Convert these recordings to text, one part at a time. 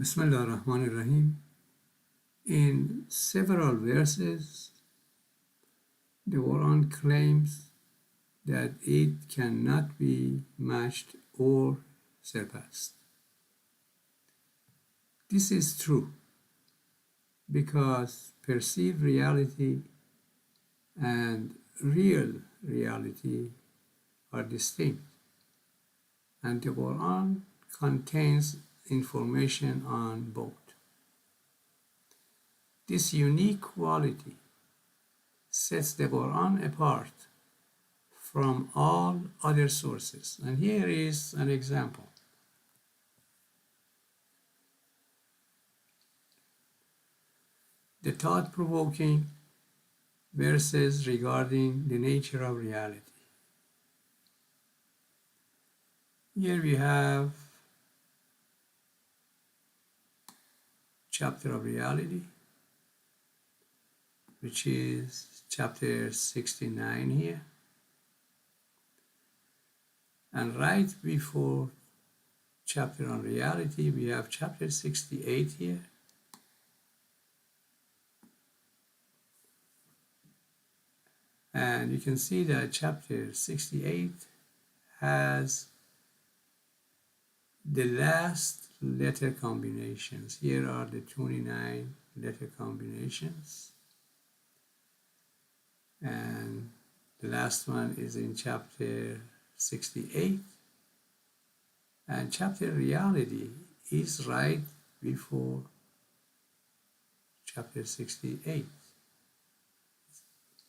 Bismillah ar-Rahman ar-Rahim. In several verses, the Quran claims that it cannot be matched or surpassed. This is true because perceived reality and real reality are distinct, and the Quran contains information on both. This unique quality sets the Quran apart from all other sources. And here is an example. The thought-provoking verses regarding the nature of reality. Here we have chapter of reality, which is chapter 69 here. And right before chapter on reality, we have chapter 68 here. And you can see that chapter 68 has the last letter combinations. Here are the 29 letter combinations. And the last one is in chapter 68. And chapter reality is right before chapter 68.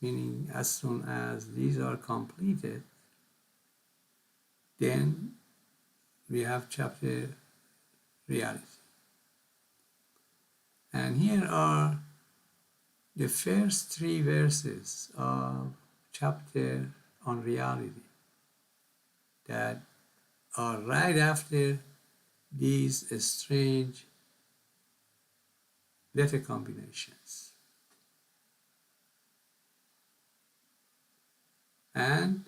Meaning as soon as these are completed, then we have chapter reality. And here are the first three verses of chapter on reality that are right after these strange letter combinations. And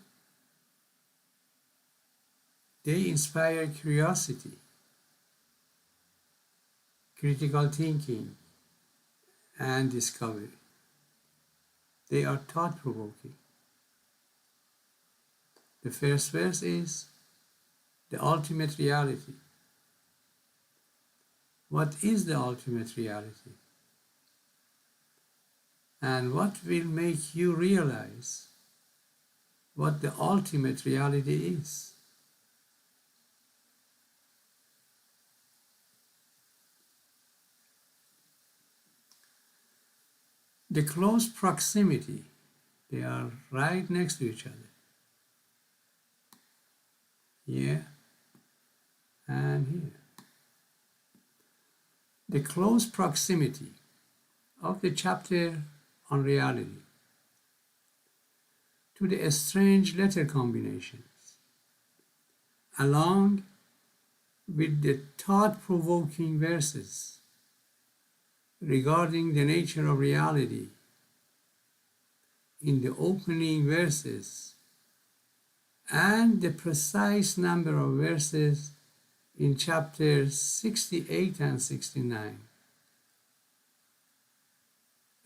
they inspire curiosity, critical thinking, and discovery. They are thought-provoking. The first verse is the ultimate reality. What is the ultimate reality? And what will make you realize what the ultimate reality is? The close proximity, they are right next to each other. Here and here. The close proximity of the chapter on reality to the strange letter combinations, along with the thought-provoking verses regarding the nature of reality in the opening verses, and the precise number of verses in chapters 68 and 69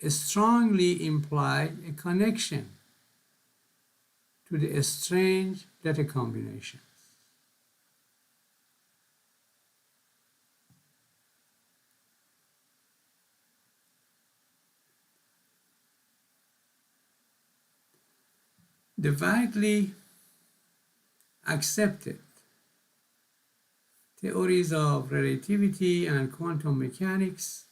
strongly imply a connection to the strange letter combinations. The widely accepted theories of relativity and quantum mechanics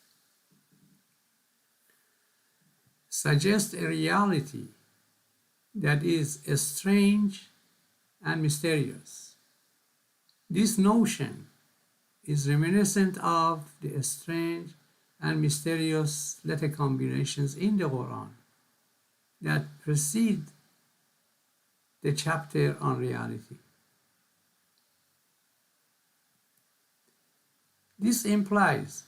suggest a reality that is strange and mysterious. This notion is reminiscent of the strange and mysterious letter combinations in the Quran that precede the chapter on reality. This implies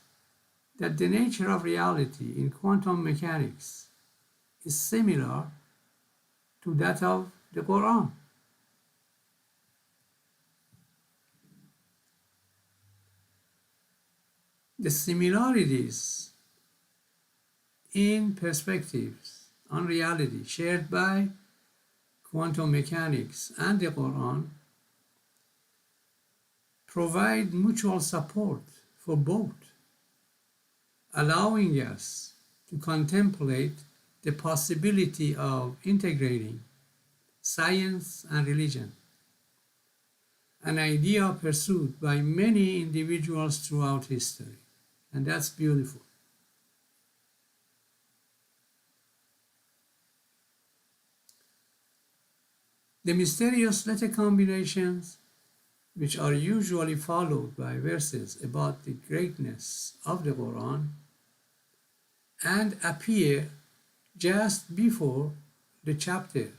that the nature of reality in quantum mechanics is similar to that of the Quran. The similarities in perspectives on reality shared by quantum mechanics and the Quran provide mutual support for both, allowing us to contemplate the possibility of integrating science and religion, an idea pursued by many individuals throughout history. And that's beautiful. The mysterious letter combinations, which are usually followed by verses about the greatness of the Quran and appear just before the chapter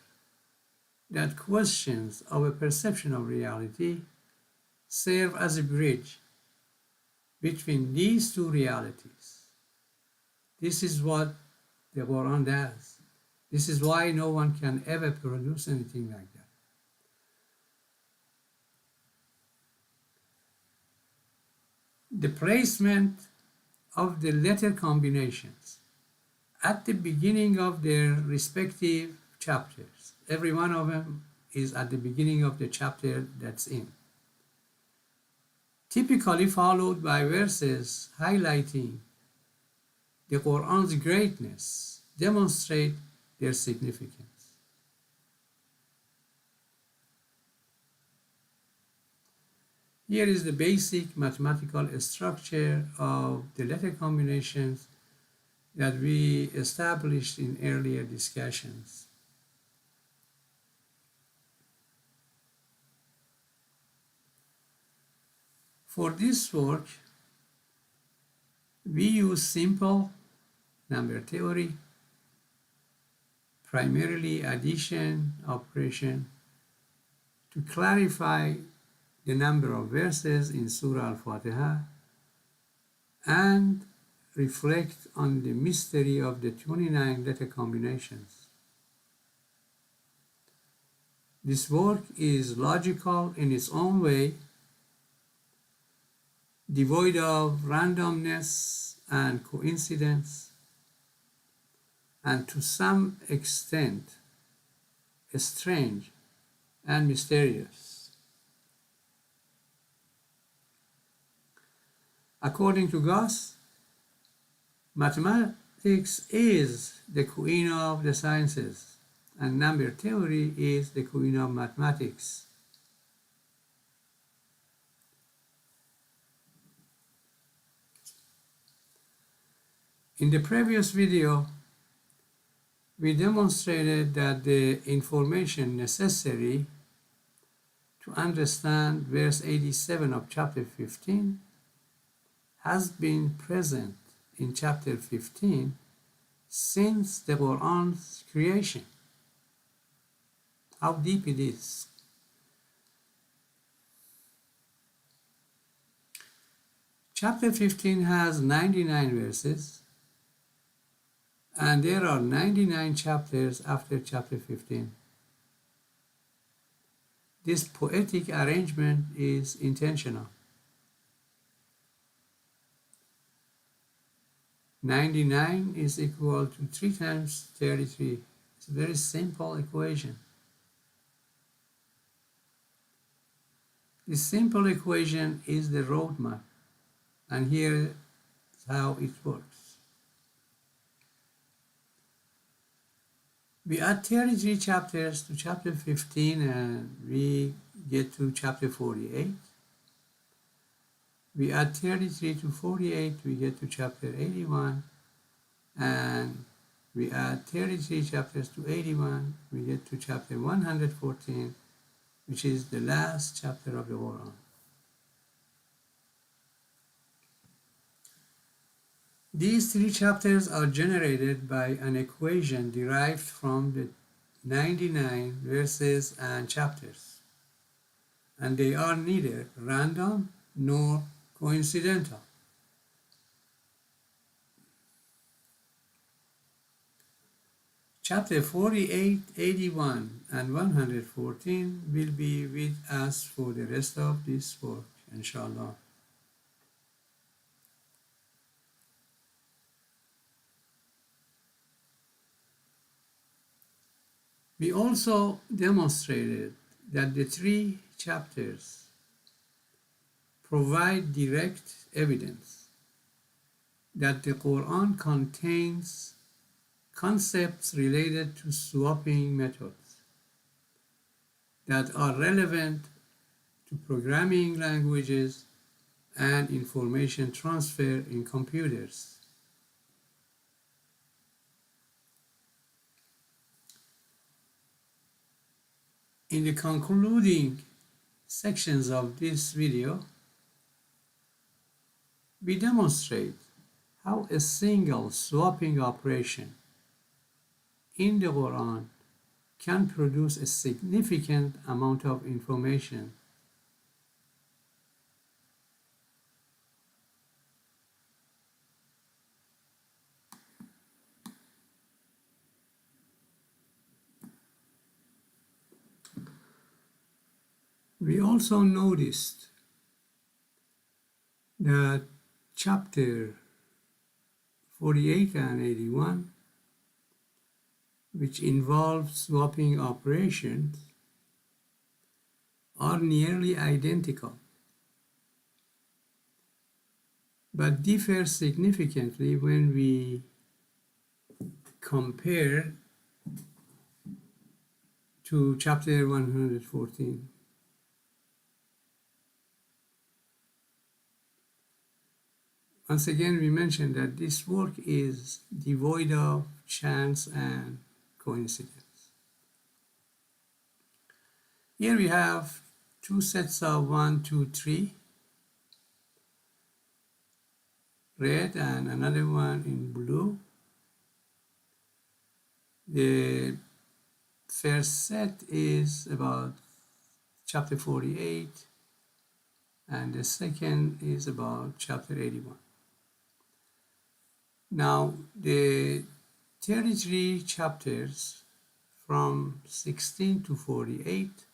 that questions our perception of reality, serve as a bridge between these two realities. This is what the Quran does. This is why no one can ever produce anything like that. The placement of the letter combinations at the beginning of their respective chapters. Every one of them is at the beginning of the chapter that's in. Typically followed by verses highlighting the Quran's greatness, demonstrate their significance. Here is the basic mathematical structure of the letter combinations that we established in earlier discussions. For this work, we use simple number theory, primarily addition operation, to clarify the number of verses in Surah Al-Fatiha and reflect on the mystery of the 29 letter combinations. This work is logical in its own way, devoid of randomness and coincidence, and to some extent strange and mysterious. According to Gauss, mathematics is the queen of the sciences, and number theory is the queen of mathematics. In the previous video, we demonstrated that the information necessary to understand verse 87 of chapter 15 has been present in chapter 15 since the Quran's creation. How deep it is. Chapter 15 has 99 verses, and there are 99 chapters after chapter 15. This poetic arrangement is intentional. 99 is equal to 3 times 33. It's a very simple equation. This simple equation is the roadmap, and here is how it works. We add 33 chapters to chapter 15 and we get to chapter 48. We add 33 to 48, we get to chapter 81, and we add 33 chapters to 81, we get to chapter 114, which is the last chapter of the Quran. These 3 chapters are generated by an equation derived from the 99 verses and chapters, and they are neither random nor coincidental. Chapter 48, 81, and 114 will be with us for the rest of this work, inshallah. We also demonstrated that the three chapters provide direct evidence that the Quran contains concepts related to swapping methods that are relevant to programming languages and information transfer in computers. In the concluding sections of this video, we demonstrate how a single swapping operation in the Quran can produce a significant amount of information. We also noticed that chapter 48 and 81, which involve swapping operations, are nearly identical, but differ significantly when we compare to chapter 114. Once again, we mentioned that this work is devoid of chance and coincidence. Here we have two sets of 1, 2, 3, red, and another one in blue. The first set is about chapter 48, and the second is about chapter 81. Now, the 33 chapters from 16 to 48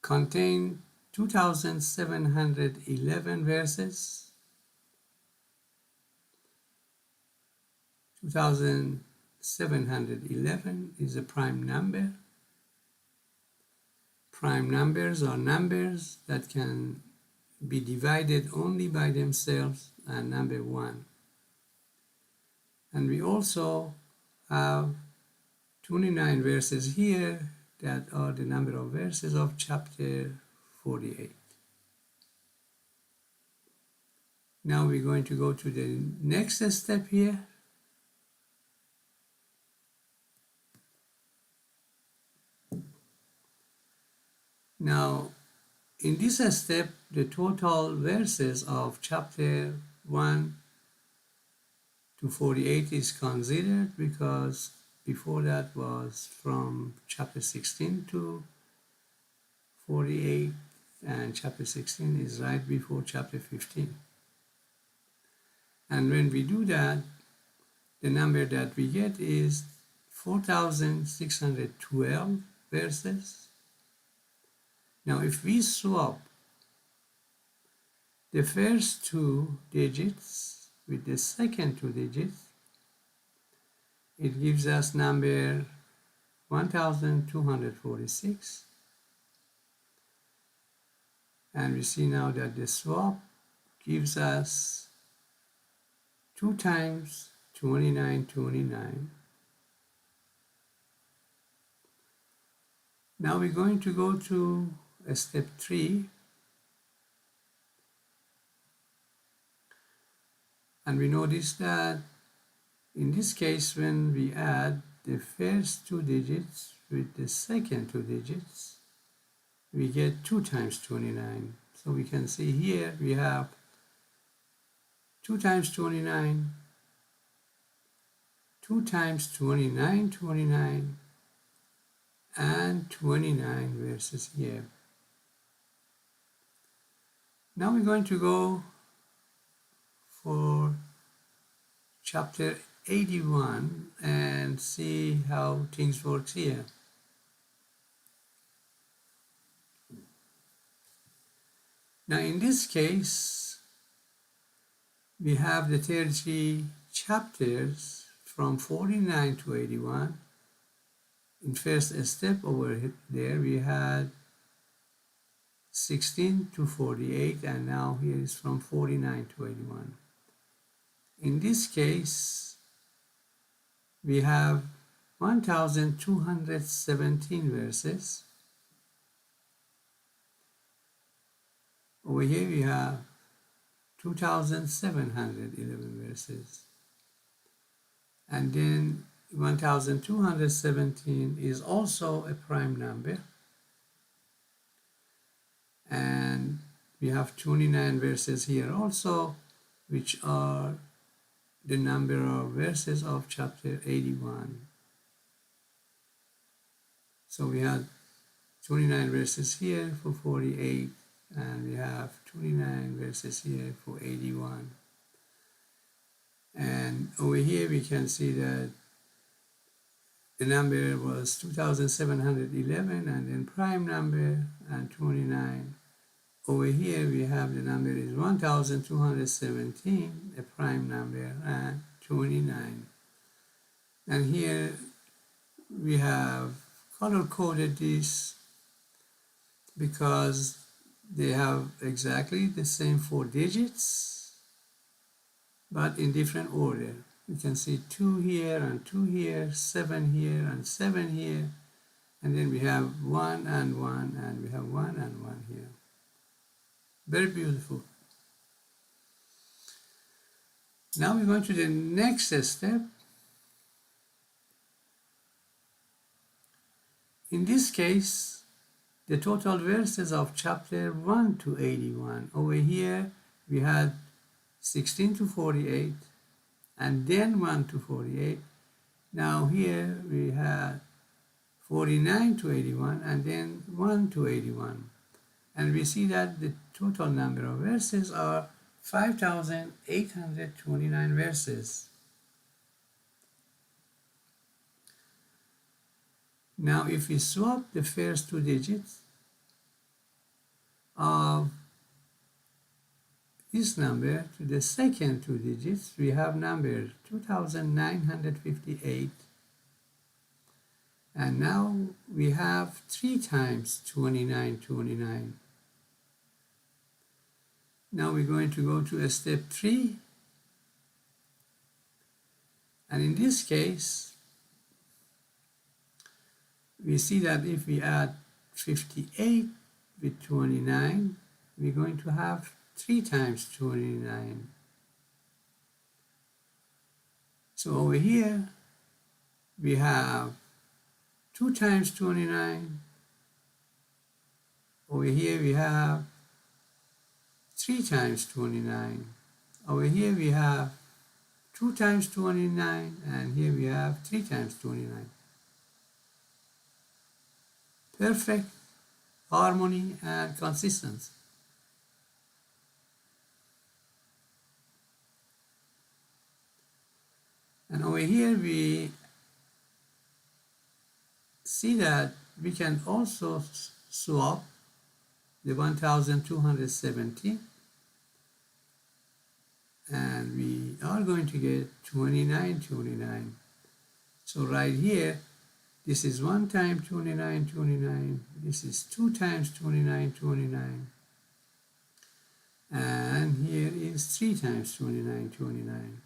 contain 2,711 verses. 2,711 is a prime number. Prime numbers are numbers that can be divided only by themselves and number 1. And we also have 29 verses here that are the number of verses of chapter 48. Now we're going to go to the next step here. Now, in this step, the total verses of chapter 1 to 48 is considered, because before that was from chapter 16 to 48, and chapter 16 is right before chapter 15. And when we do that, the number that we get is 4,612 verses. Now, if we swap the first two digits with the second two digits, it gives us number 1,246. And we see now that the swap gives us 2 times 2929. Now we're going to go to step 3, and we notice that in this case, when we add the first two digits with the second two digits, we get 2 times 29. So we can see here we have 2 times 29, 2 times 29, 29, and 29 verses here. Now we're going to go for chapter 81 and see how things work here. Now in this case, we have the 33 chapters from 49 to 81. In first step over there, we had 16 to 48, and now here is from 49 to 81. In this case, we have 1217 verses. Over here we have 2711 verses. And then 1217 is also a prime number. And we have 29 verses here also, which are the number of verses of chapter 81. So we have 29 verses here for 48, and we have 29 verses here for 81. And over here we can see that the number was 2711, and then prime number and 29. Over here we have the number is 1217, a prime number, and 29. And here we have color coded this because they have exactly the same 4 digits, but in different order. You can see 2 here and 2 here, 7 here and 7 here, and then we have 1 and 1, and we have 1 and 1 here. Very beautiful. Now we're going to the next step. In this case, the total verses of chapter 1 to 81. Over here, we had 16 to 48, and then 1 to 48. Now here we had 49 to 81, and then 1 to 81. And we see that the total number of verses are 5,829 verses. Now if we swap the first 2 digits of this number to the second 2 digits, we have number 2,958. And now we have 3 times 2929. Now we're going to go to step 3. And in this case, we see that if we add 58 with 29, we're going to have 3 times 29. So over here, we have 2 times 29. Over here, we have 3 times 29. Over here, we have 2 times 29, and here we have 3 times 29. Perfect harmony and consistency. And over here we see that we can also swap the 1270, and we are going to get 2929. So right here, this is 1 time 2929, this is 2 times 2929, and here is 3 times 2929.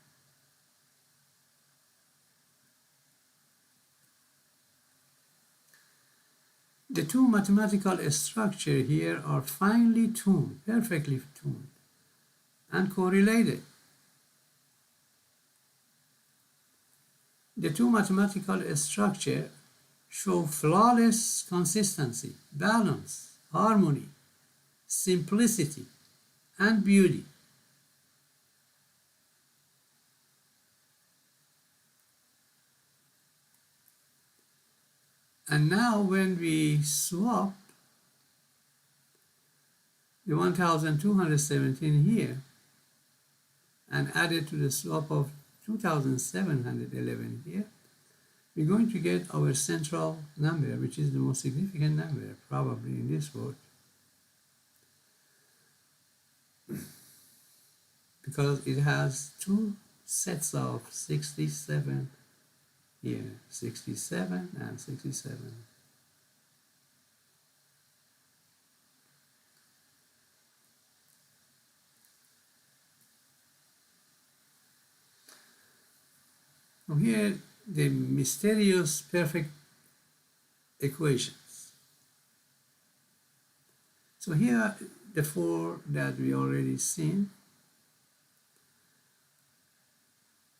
The 2 mathematical structures here are finely tuned, perfectly tuned, and correlated. The 2 mathematical structures show flawless consistency, balance, harmony, simplicity, and beauty. And now when we swap the 1217 here and add it to the swap of 2711 here, we're going to get our central number, which is the most significant number probably in this work, because it has 2 sets of 67 here, 67 and 67. Now here, the mysterious perfect equations. So here are the four that we already seen.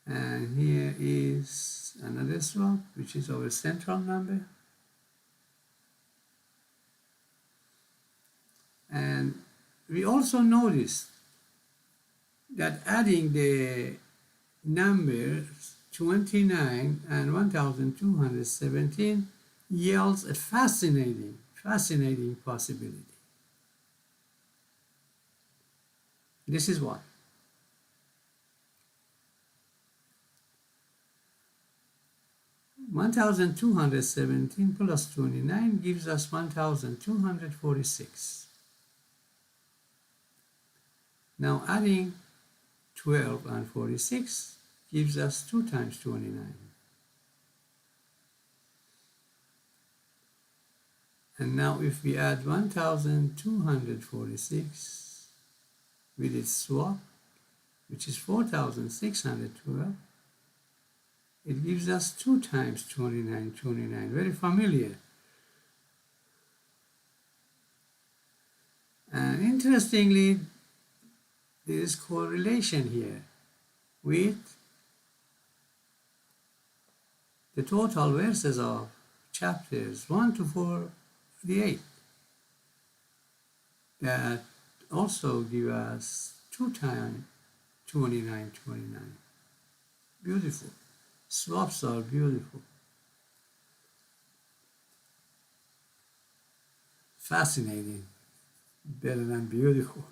And here is another swap, which is our central number. And we also noticed that adding the numbers 29 and 1217 yields a fascinating possibility. This is what? 1217 plus 29 gives us 1246. Now adding 12 and 46 gives us 2 times 29. And now if we add 1246 with its swap, which is 4612, it gives us 2 times 29, 29, very familiar. And interestingly, there is correlation here with the total verses of chapters 1 to 48 that also give us 2 times 29, 29. Beautiful. Swaps are beautiful. Fascinating. Better than beautiful.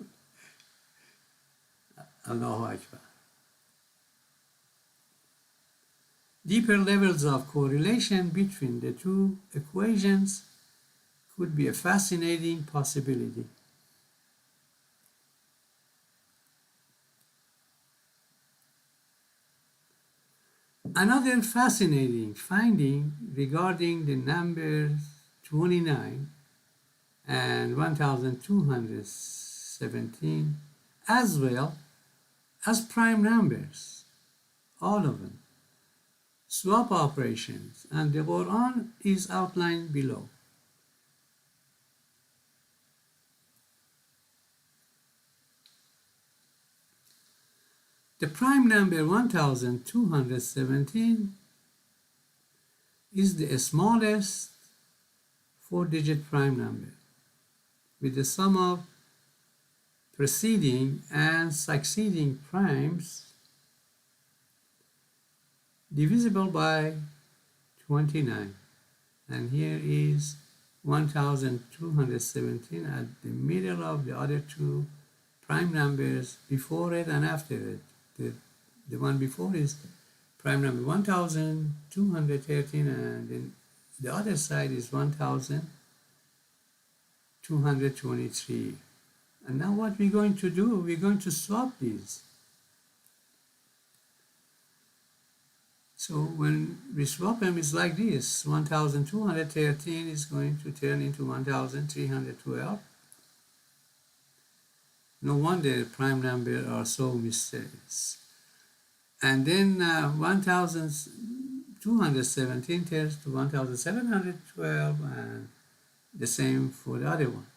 Allahu Akbar. Deeper levels of correlation between the two equations could be a fascinating possibility. Another fascinating finding regarding the numbers 29 and 1217, as well as prime numbers, all of them, swap operations, and the Quran is outlined below. The prime number 1217 is the smallest 4-digit prime number, with the sum of preceding and succeeding primes divisible by 29. And here is 1217 at the middle of the other two prime numbers before it and after it. The one before is prime number 1213, and then the other side is 1223. And now what we're going to do, we're going to swap these. So when we swap them, it's like this. 1213 is going to turn into 1312. No wonder prime numbers are so mysterious. And then 1217 turns to 1712, and the same for the other one.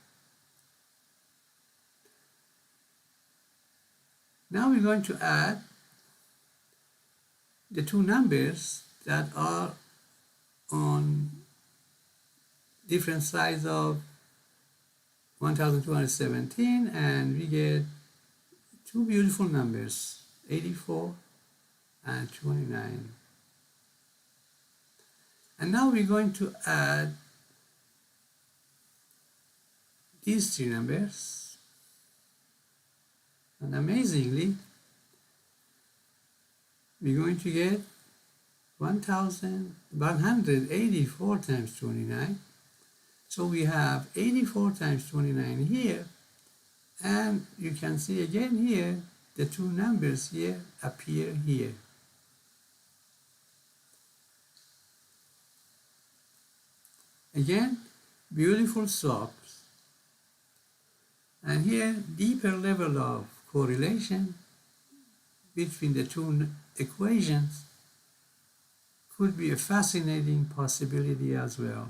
Now we're going to add the two numbers that are on different sides of 1217, and we get two beautiful numbers, 84 and 29. And now we're going to add these three numbers, and amazingly we're going to get 1184 times 29. So we have 84 times 29 here, and you can see again here the two numbers here appear here. Again, beautiful slopes. And here, deeper level of correlation between the two equations could be a fascinating possibility as well.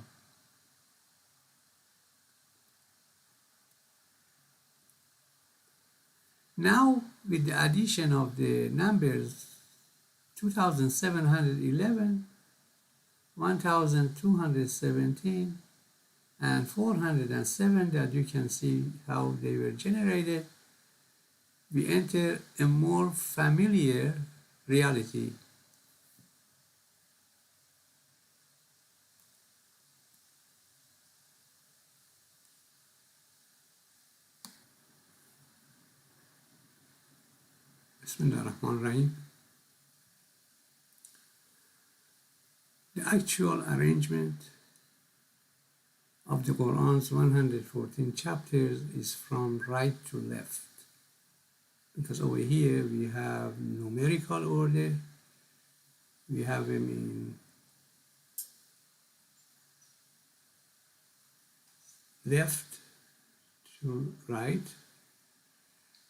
Now, with the addition of the numbers 2711, 1217, and 407 that you can see how they were generated, we enter a more familiar reality. Bismillah ar-Rahman ar-Rahim. The actual arrangement of the Quran's 114 chapters is from right to left, because over here we have numerical order, we have them in left to right,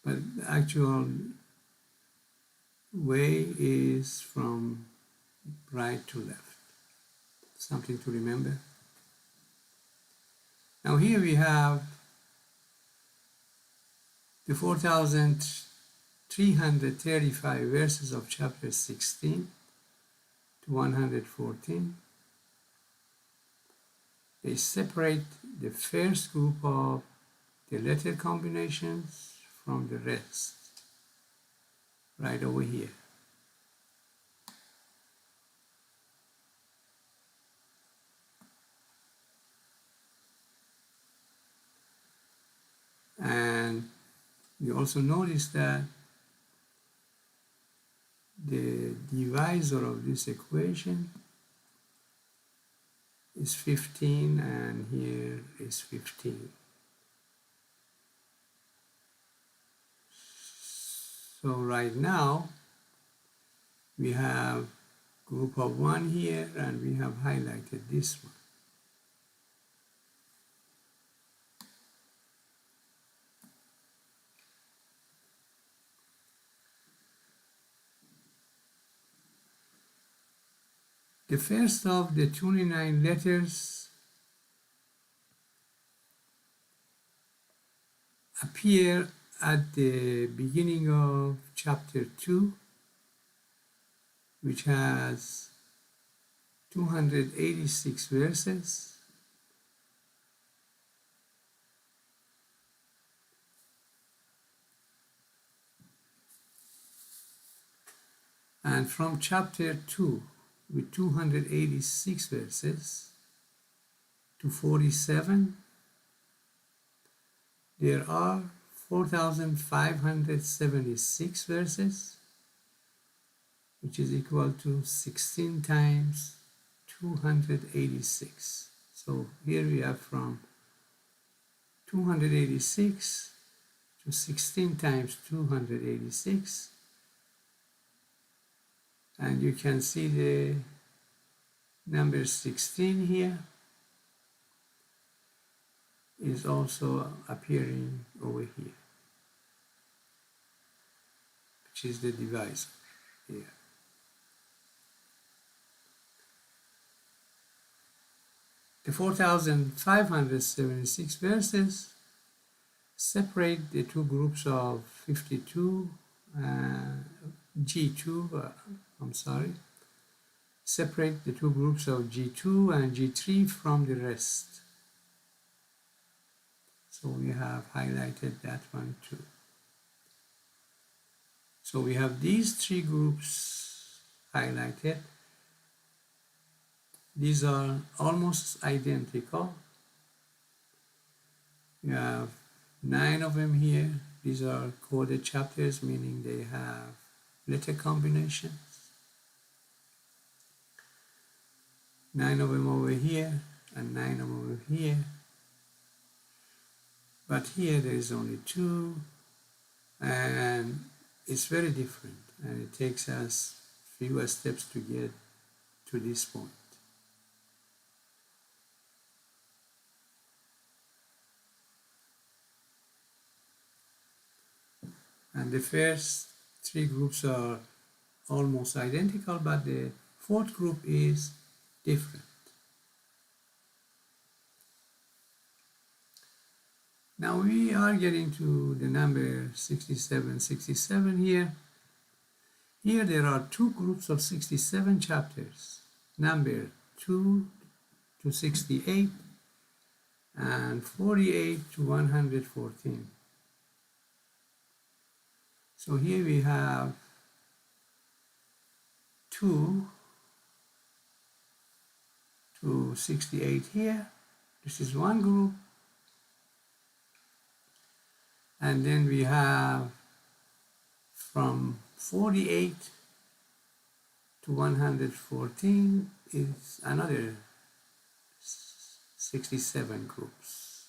but the actual way is from right to left. Something to remember. Now here we have the 4,335 verses of chapter 16 to 114. They separate the first group of the letter combinations from the rest, right over here. And you also notice that the divisor of this equation is 15, and here is 15. So right now we have group of 1 here, and we have highlighted this one. The first of the 29 letters appear at the beginning of chapter 2, which has 286 verses. And from chapter 2, with 286 verses, to 47, there are 4,576 verses, which is equal to 16 times 286. So here we have from 286 to 16 times 286. And you can see the number 16 here is also appearing over here, which is the divisor here. The 4,576 verses separate the two groups of 52, G2, separate the two groups of G2 and G3 from the rest. So we have highlighted that one too. So we have these three groups highlighted. These are almost identical. You have 9 of them here. These are coded chapters, meaning they have letter combinations. 9 of them over here and 9 of them over here. But here there is only 2, and it's very different, and it takes us fewer steps to get to this point. And the first three groups are almost identical, but the fourth group is different. Now we are getting to the number 67 here. Here there are two groups of 67 chapters, number 2 to 68 and 48 to 114. So here we have 2 to 68 here. This is one group. And then we have from 48 to 114 is another 67 groups.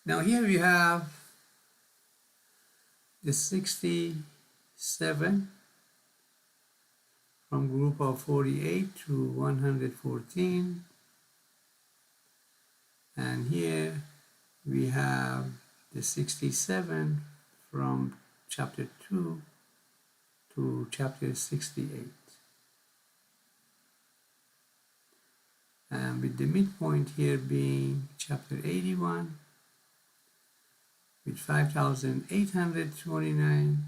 Now here we have the 67 from group of 48 to 114, and here we have the 67 from chapter 2 to chapter 68, and with the midpoint here being chapter 81 with 5,829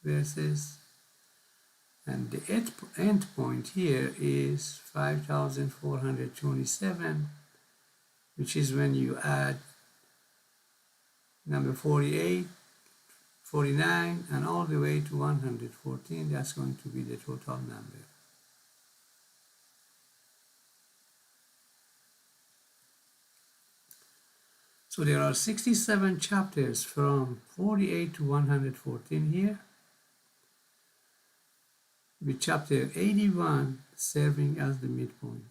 verses, and the end point here is 5,427, which is when you add number 48, 49, and all the way to 114. That's going to be the total number. So there are 67 chapters from 48 to 114 here, with chapter 81 serving as the midpoint.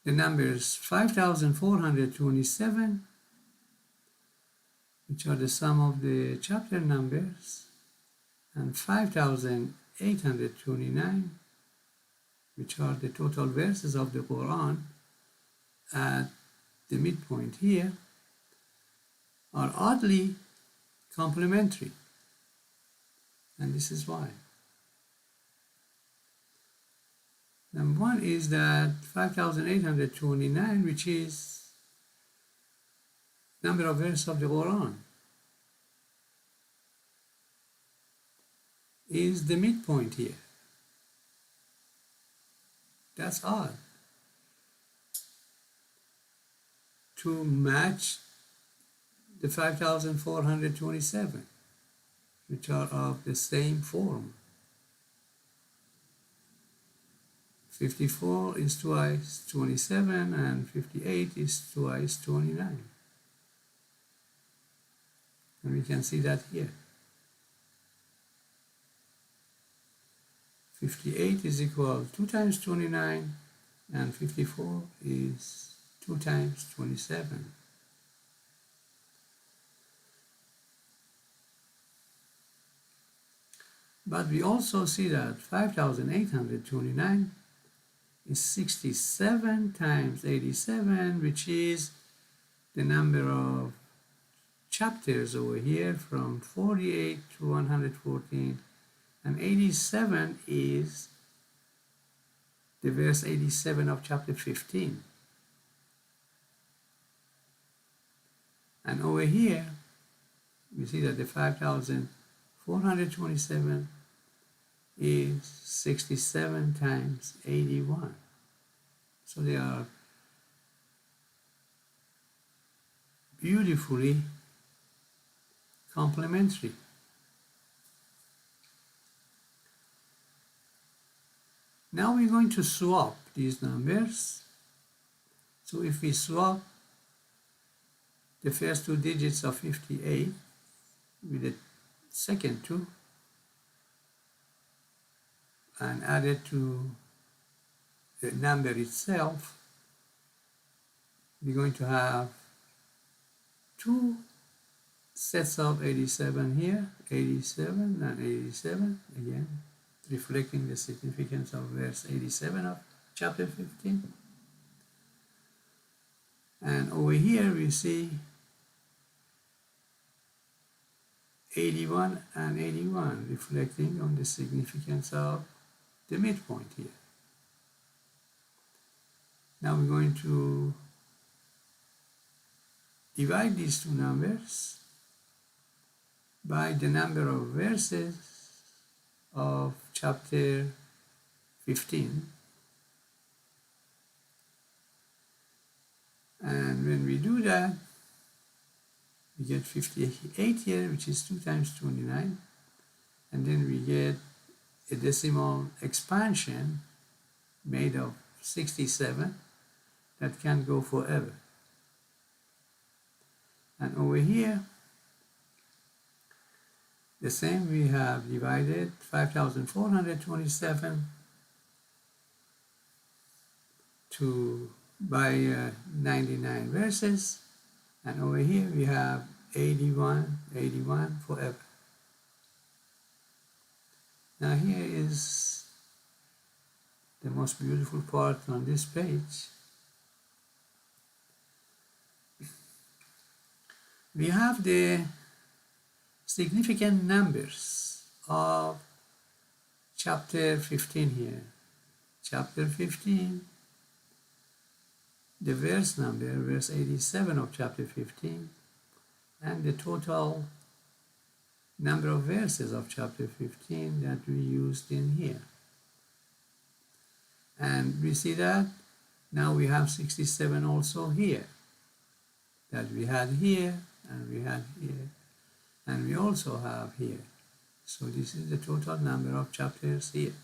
The numbers 5,427, which are the sum of the chapter numbers, and 5,829, which are the total verses of the Quran at the midpoint here, are oddly complementary, and this is why. Number one is that 5,829, which is number of verses of the Quran, is the midpoint here. That's odd. To match the 5,427, which are of the same form. 54 is twice 27, and 58 is twice 29. And we can see that here. 58 is equal to 2 times 29, and 54 is 2 times 27. But we also see that 5,829 is 67 times 87, which is the number of chapters over here from 48 to 114, and 87 is the verse 87 of chapter 15. And over here, we see that the 5,427 is 67 times 81. So they are beautifully complementary. Now we're going to swap these numbers. So if we swap the first two digits of 58 with the second two, and added to the number itself, we're going to have two sets of 87 here, 87 and 87, again reflecting the significance of verse 87 of chapter 15. And over here we see 81 and 81, reflecting on the significance of the midpoint here. Now we're going to divide these two numbers by the number of verses of chapter 15. And when we do that, we get 58 here, which is 2 times 29. And then we get a decimal expansion made of 67 that can go forever. And over here, the same, we have divided 5,427 by 99 verses, and over here we have 81 forever. Now here is the most beautiful part on this page. We have the significant numbers of chapter 15 here. Chapter 15, the verse number, verse 87 of chapter 15, and the total number of verses of chapter 15 that we used in here. And we see that now we have 67 also here, that we had here, and we had here, and we also have here. So this is the total number of chapters here.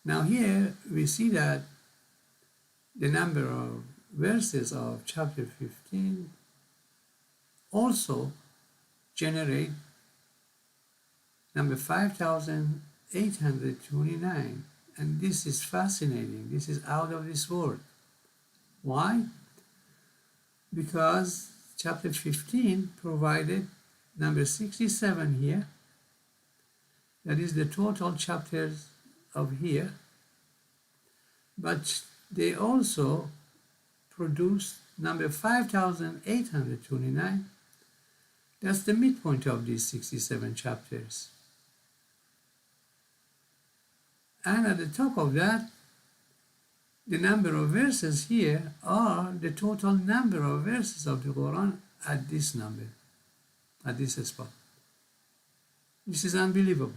Now here we see that the number of verses of chapter 15 also generate number 5,829, and this is fascinating. This is out of this world. Why? Because chapter 15 provided number 67 here. That is the total chapters of here. But they also produced number 5,829. That's the midpoint of these 67 chapters. And at the top of that, the number of verses here are the total number of verses of the Quran at this number, at this spot. This is unbelievable.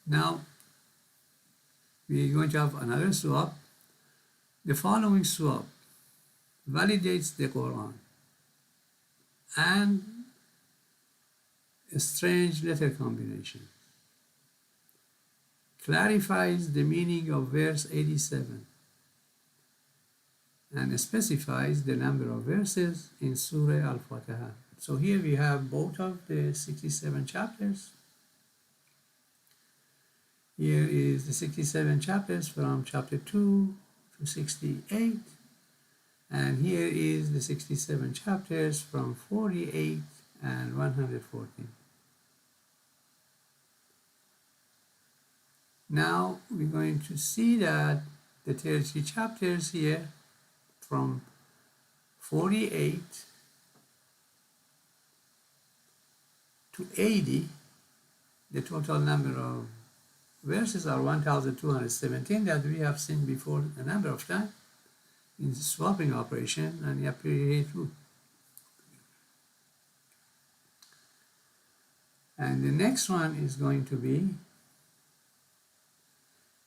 Now, we are going to have another swap. The following swap validates the Quran and a strange letter combination, clarifies the meaning of verse 87, and specifies the number of verses in Surah Al-Fatiha. So here we have both of the 67 chapters. Here is the 67 chapters from chapter 2 to 68, and here is the 67 chapters from 48 and 114. Now we're going to see that the 30 chapters here from 48 to 80, the total number of verses are 1,217 that we have seen before a number of times in the swapping operation, and you apply here too. And the next one is going to be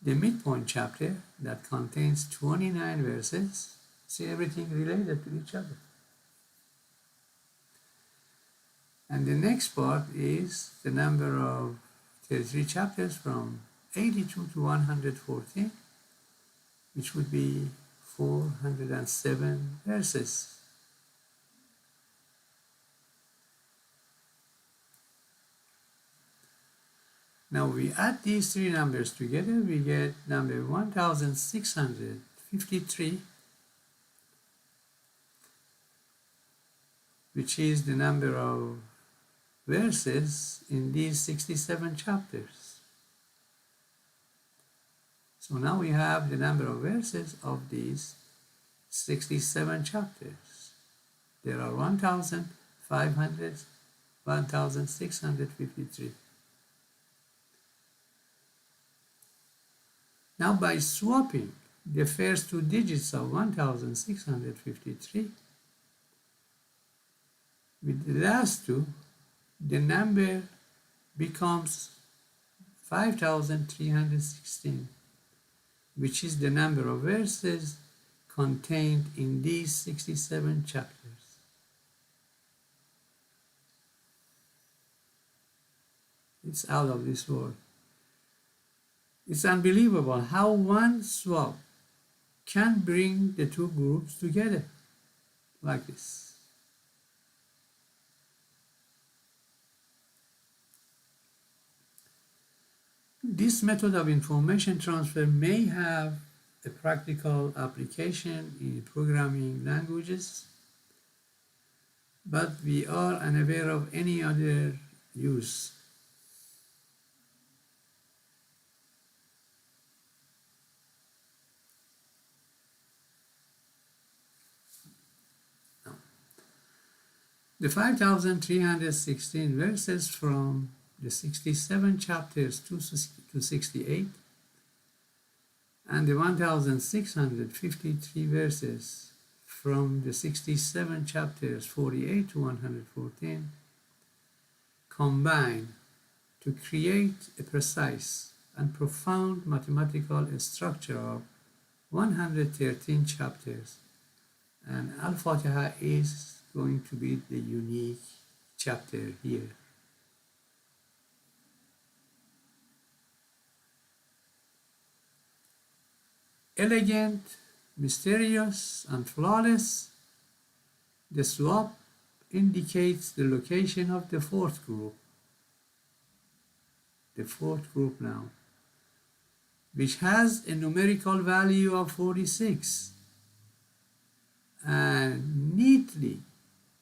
the midpoint chapter that contains 29 verses. See, everything related to each other. And the next part is the number of 33 chapters from 82 to 114, which would be 407 verses. Now we add these three numbers together, we get number 1653, which is the number of verses in these 67 chapters. So now we have the number of verses of these 67 chapters. There are 1653. Now by swapping the first two digits of 1653 with the last two, the number becomes 5316, which is the number of verses contained in these 67 chapters. It's out of this world. It's unbelievable how one swap can bring the two groups together like this. This method of information transfer may have a practical application in programming languages, but we are unaware of any other use. The 5316 verses from the 67 chapters to 68 and the 1653 verses from the 67 chapters 48 to 114 combine to create a precise and profound mathematical structure of 113 chapters, and Al-Fatiha is going to be the unique chapter here. Elegant, mysterious, and flawless, the swap indicates the location of the fourth group. The fourth group now, which has a numerical value of 46 and neatly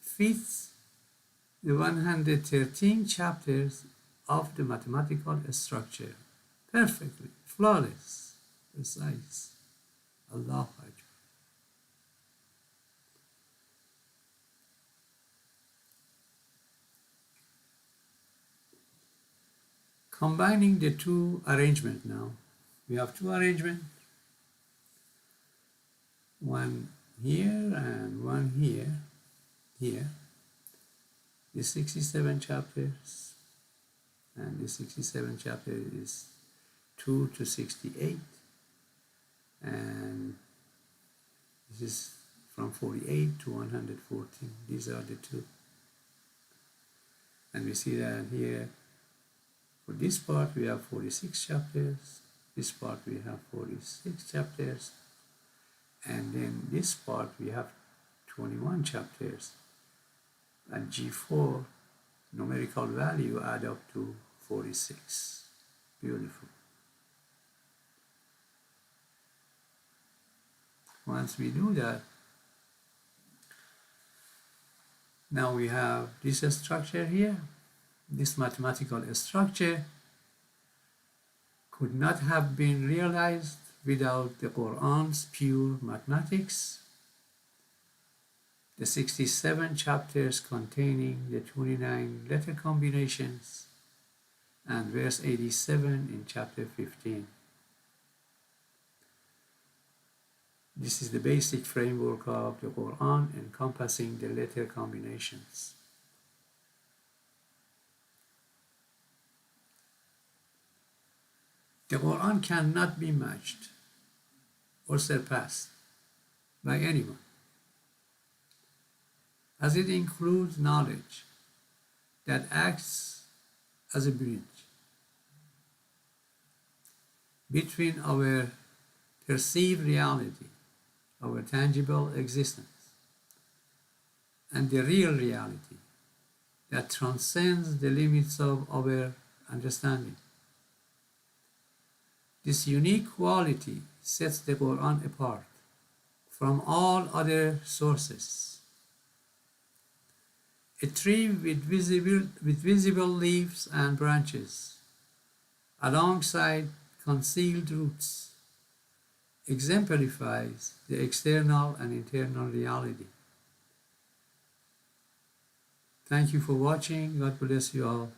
fits the 113 chapters of the mathematical structure. Perfectly, flawless, precise. Allahu Akbar. Combining the two arrangements now. We have two arrangements. One here and one here. Here. The 67 chapters. And the 67 chapter is 2 to 68. And this is from 48 to 114. These are the two. And we see that here, for this part we have 46 chapters, this part we have 46 chapters, and then this part we have 21 chapters. And G4 numerical value add up to 46. Beautiful. Once we do that, now we have this structure here. This mathematical structure could not have been realized without the Quran's pure mathematics. The 67 chapters containing the 29 letter combinations and verse 87 in chapter 15. This is the basic framework of the Quran encompassing the letter combinations. The Quran cannot be matched or surpassed by anyone, as it includes knowledge that acts as a bridge between our perceived reality, our tangible existence, and the real reality that transcends the limits of our understanding. This unique quality sets the Quran apart from all other sources. A tree with visible leaves and branches, alongside concealed roots, exemplifies the external and internal reality. Thank you for watching. God bless you all.